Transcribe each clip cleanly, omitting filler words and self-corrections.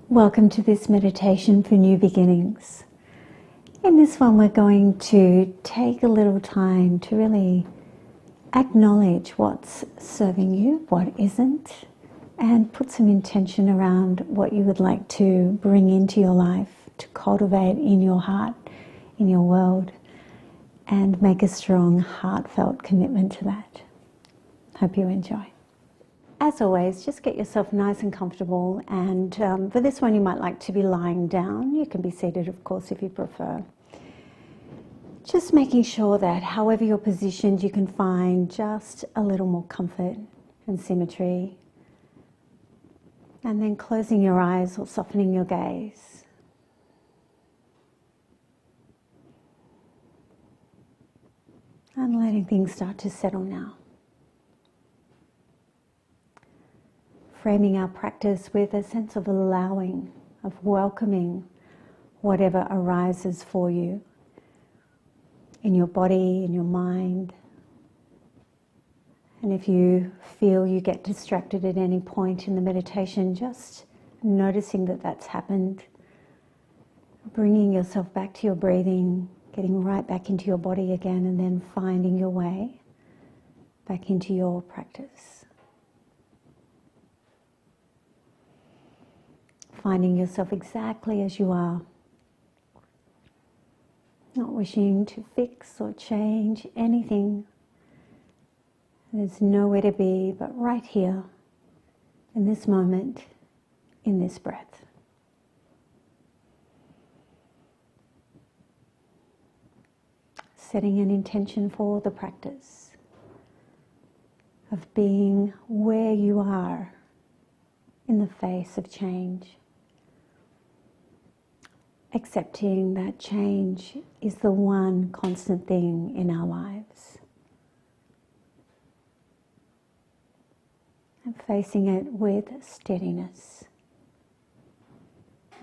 Welcome to this meditation for new beginnings. In this one, we're going to take a little time to really acknowledge what's serving you, what isn't, and put some intention around what you would like to bring into your life, to cultivate in your heart, in your world, and make a strong, heartfelt commitment to that. Hope you enjoy. As always, just get yourself nice and comfortable, and for this one you might like to be lying down. You can be seated, of course, if you prefer. Just making sure that however you're positioned, you can find just a little more comfort and symmetry. And then closing your eyes or softening your gaze. And letting things start to settle now. Framing our practice with a sense of allowing, of welcoming whatever arises for you in your body, in your mind. And if you feel you get distracted at any point in the meditation, just noticing that that's happened, bringing yourself back to your breathing, getting right back into your body again, and then finding your way back into your practice. Finding yourself exactly as you are, not wishing to fix or change anything. There's nowhere to be but right here, in this moment, in this breath. Setting an intention for the practice of being where you are in the face of change. Accepting that change is the one constant thing in our lives. And facing it with steadiness,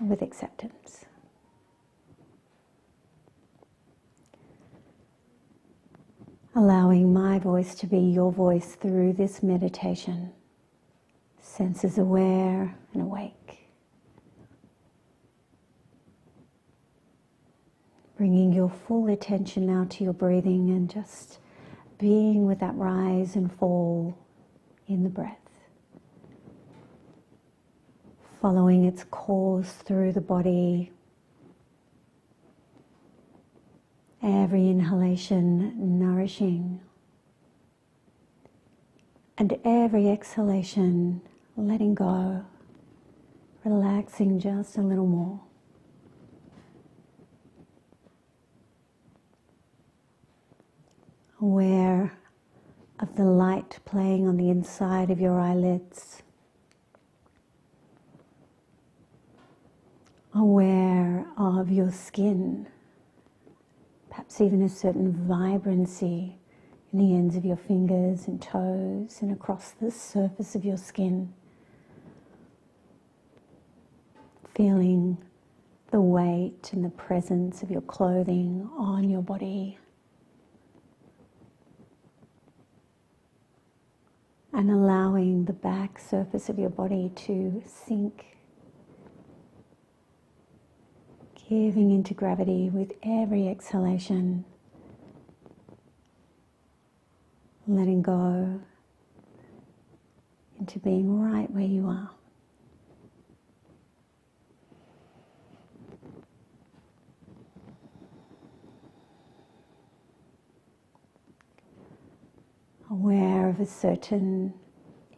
with acceptance. Allowing my voice to be your voice through this meditation. Senses aware and awake. Bringing your full attention now to your breathing and just being with that rise and fall in the breath. Following its course through the body. Every inhalation nourishing. And every exhalation letting go, relaxing just a little more. Aware of the light playing on the inside of your eyelids. Aware of your skin, perhaps even a certain vibrancy in the ends of your fingers and toes and across the surface of your skin. Feeling the weight and the presence of your clothing on your body. And allowing the back surface of your body to sink. Giving into gravity with every exhalation. Letting go into being right where you are. Aware of a certain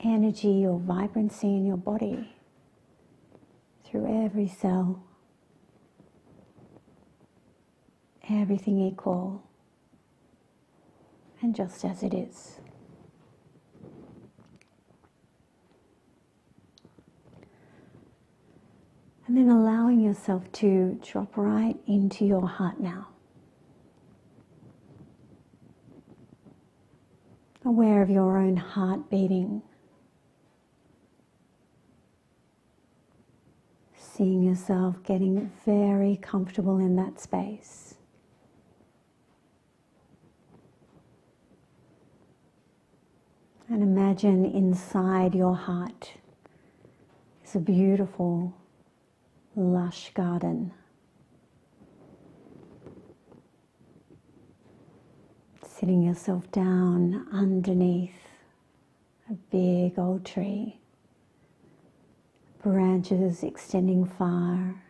energy or vibrancy in your body through every cell, everything equal and just as it is. And then allowing yourself to drop right into your heart now. Aware of your own heart beating. Seeing yourself getting very comfortable in that space. And imagine inside your heart is a beautiful, lush garden. Sitting yourself down underneath a big old tree, branches extending far,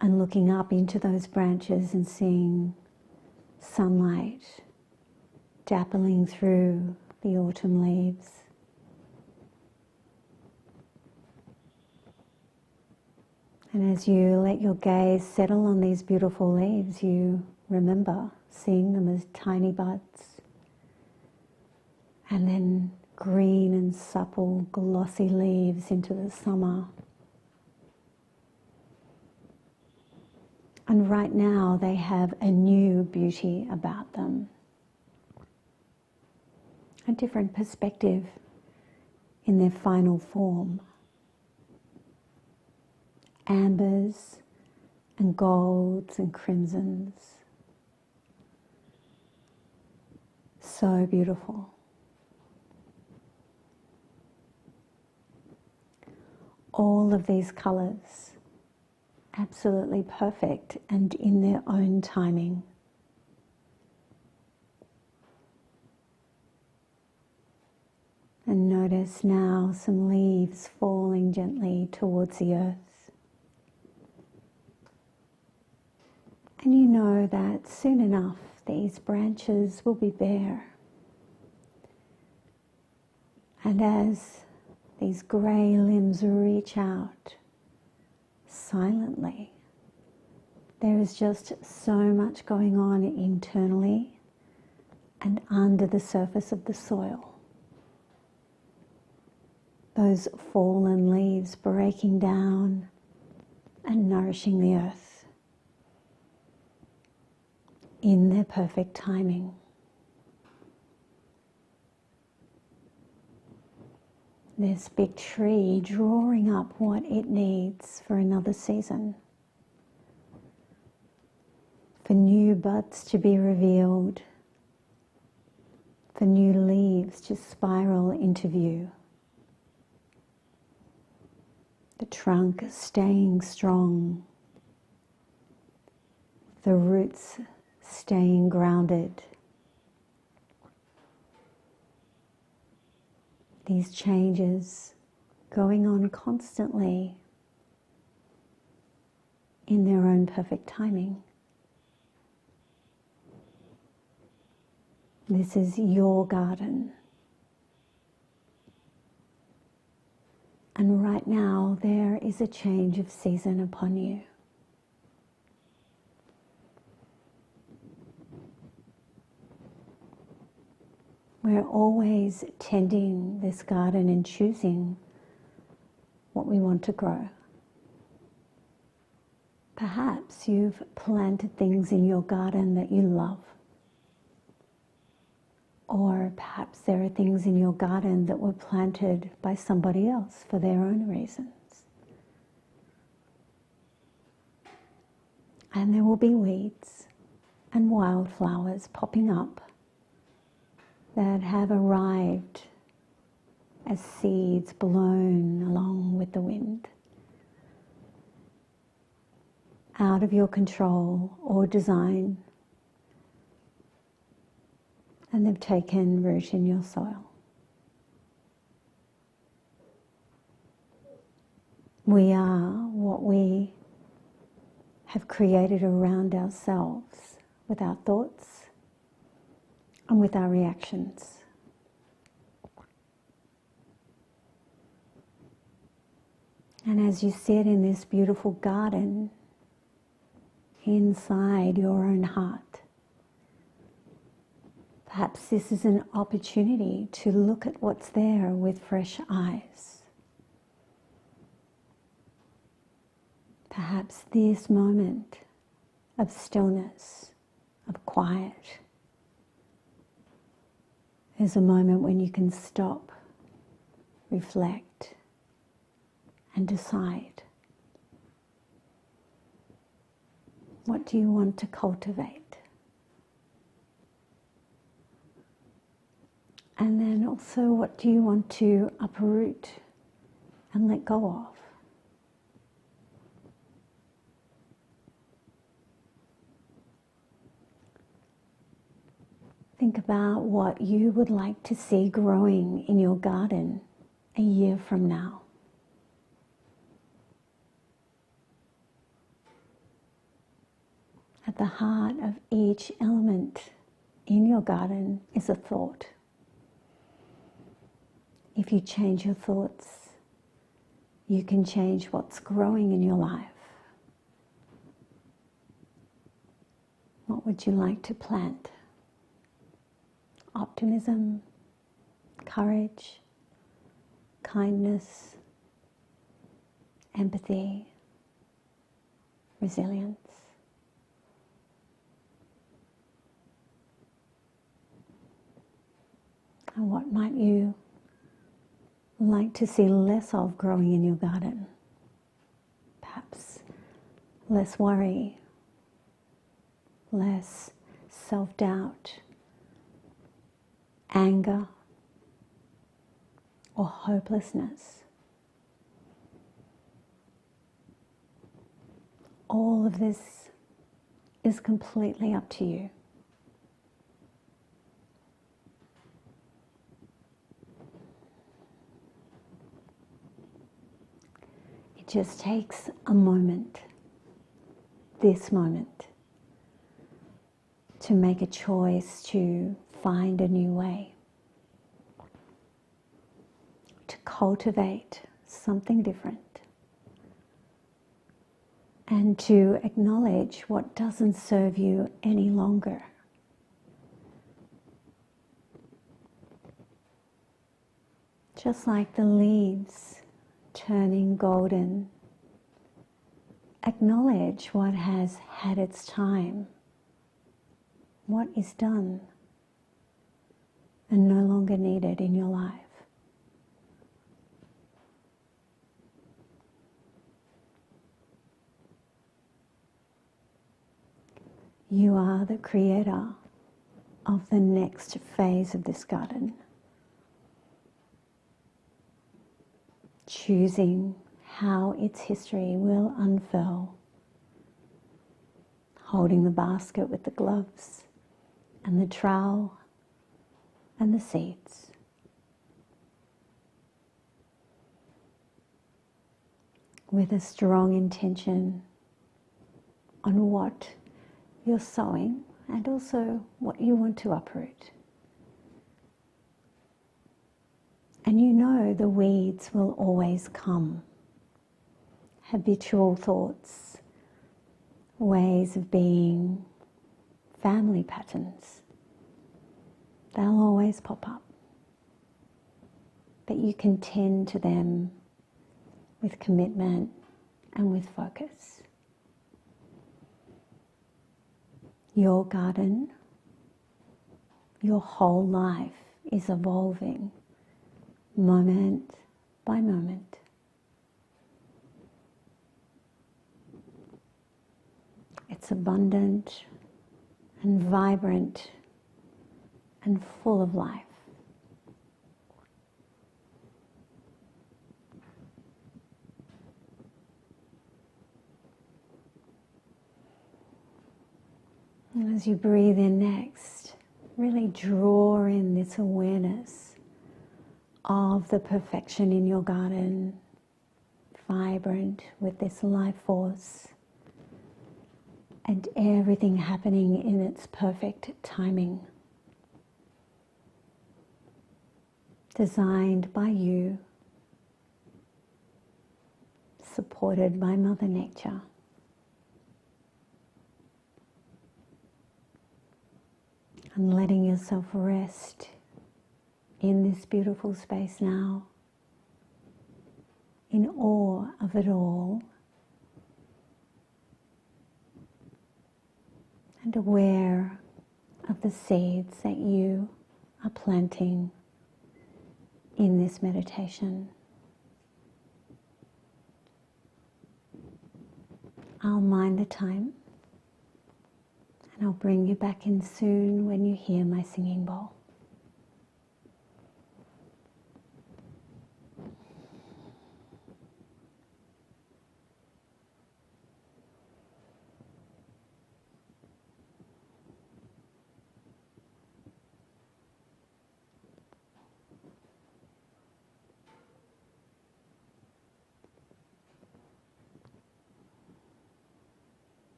and looking up into those branches and seeing sunlight dappling through the autumn leaves. And as you let your gaze settle on these beautiful leaves, you remember seeing them as tiny buds, and then green and supple, glossy leaves into the summer. And right now they have a new beauty about them, a different perspective in their final form. Ambers and golds and crimsons. So beautiful. All of these colours absolutely perfect and in their own timing. And notice now some leaves falling gently towards the earth. And you know that soon enough these branches will be bare. And as these grey limbs reach out silently, there is just so much going on internally and under the surface of the soil. Those fallen leaves breaking down and nourishing the earth in their perfect timing. This big tree drawing up what it needs for another season, for new buds to be revealed, for new leaves to spiral into view. The trunk staying strong, the roots staying grounded. These changes going on constantly in their own perfect timing. This is your garden. And right now there is a change of season upon you. We're always tending this garden and choosing what we want to grow. Perhaps you've planted things in your garden that you love. Or perhaps there are things in your garden that were planted by somebody else for their own reasons. And there will be weeds and wildflowers popping up that have arrived as seeds blown along with the wind, out of your control or design, and they've taken root in your soil. We are what we have created around ourselves with our thoughts and with our reactions. And as you sit in this beautiful garden inside your own heart, perhaps this is an opportunity to look at what's there with fresh eyes. Perhaps this moment of stillness, of quiet, is a moment when you can stop, reflect, and decide. What do you want to cultivate? And then also, what do you want to uproot and let go of? think about what you would like to see growing in your garden a year from now. At the heart of each element in your garden is a thought. If you change your thoughts, you can change what's growing in your life. What would you like to plant? Optimism, courage, kindness, empathy, resilience. And what might you like to see less of growing in your garden? Perhaps less worry, less self-doubt, anger, or hopelessness. All of this is completely up to you. It just takes a moment, this moment, to make a choice to find a new way, to cultivate something different, and to acknowledge what doesn't serve you any longer. Just like the leaves turning golden, acknowledge what has had its time, what is done and no longer needed in your life. You are the creator of the next phase of this garden, choosing how its history will unfurl, holding the basket with the gloves and the trowel and the seeds. With a strong intention on what you're sowing and also what you want to uproot. And you know the weeds will always come. Habitual thoughts, ways of being, family patterns. They'll always pop up. But you can tend to them with commitment and with focus. Your garden, your whole life is evolving moment by moment. It's abundant and vibrant and full of life. And as you breathe in next, really draw in this awareness of the perfection in your garden, vibrant with this life force and everything happening in its perfect timing, designed by you, supported by Mother Nature. And letting yourself rest in this beautiful space now, in awe of it all, and aware of the seeds that you are planting in this meditation. I'll mind the time, and I'll bring you back in soon when you hear my singing bowl.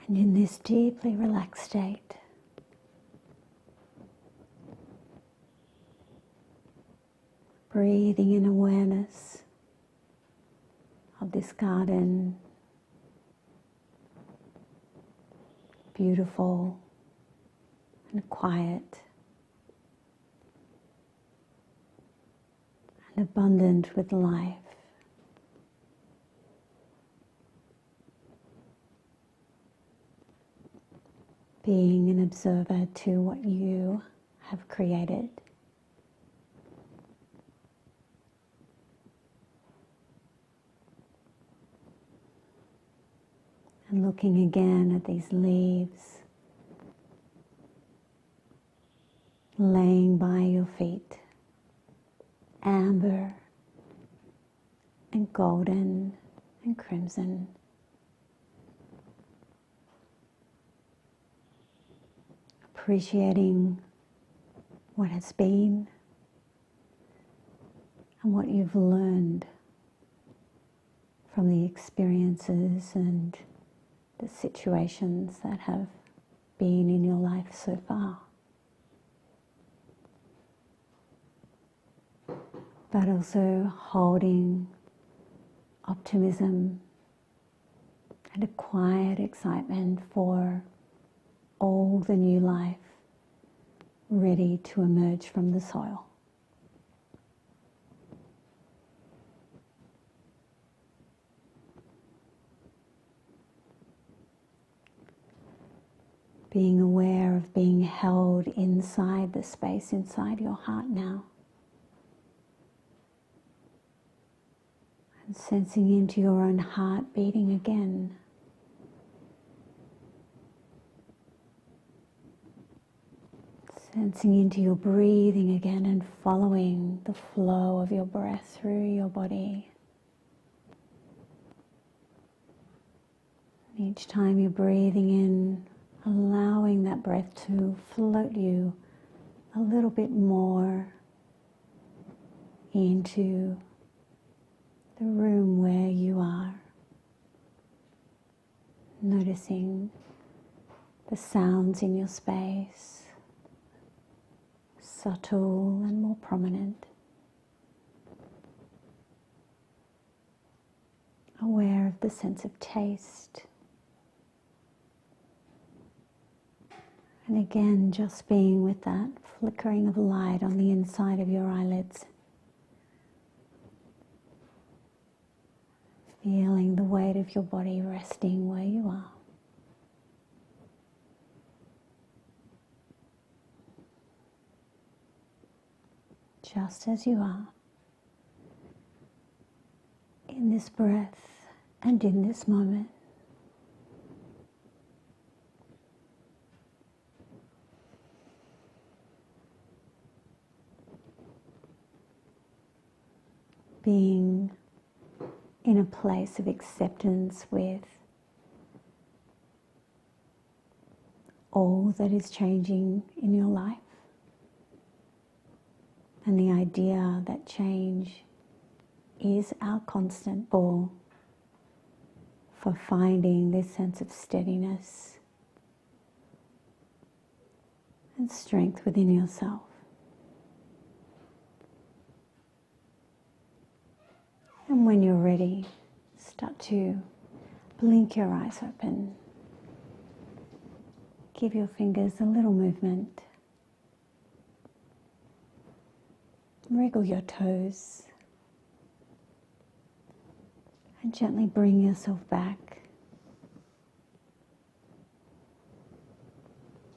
And in this deeply relaxed state, breathing in awareness of this garden, beautiful and quiet and abundant with life. Being an observer to what you have created. And looking again at these leaves laying by your feet, amber and golden and crimson. Appreciating what has been and what you've learned from the experiences and the situations that have been in your life so far. But also holding optimism and a quiet excitement for all the new life ready to emerge from the soil. Being aware of being held inside the space inside your heart now. And sensing into your own heart beating again. Sensing into your breathing again and following the flow of your breath through your body. Each time you're breathing in, allowing that breath to float you a little bit more into the room where you are. Noticing the sounds in your space, subtle and more prominent. Aware of the sense of taste. And again, just being with that flickering of light on the inside of your eyelids. Feeling the weight of your body resting where you are. Just as you are. In this breath and in this moment. Being in a place of acceptance with all that is changing in your life and the idea that change is our constant goal for finding this sense of steadiness and strength within yourself. And when you're ready, start to blink your eyes open. Give your fingers a little movement. Wriggle your toes. And gently bring yourself back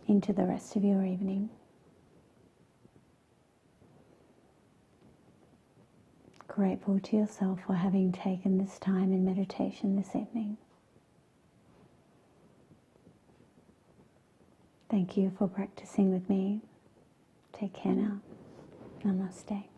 into the rest of your evening. Grateful to yourself for having taken this time in meditation this evening. Thank you for practicing with me. Take care now. Namaste.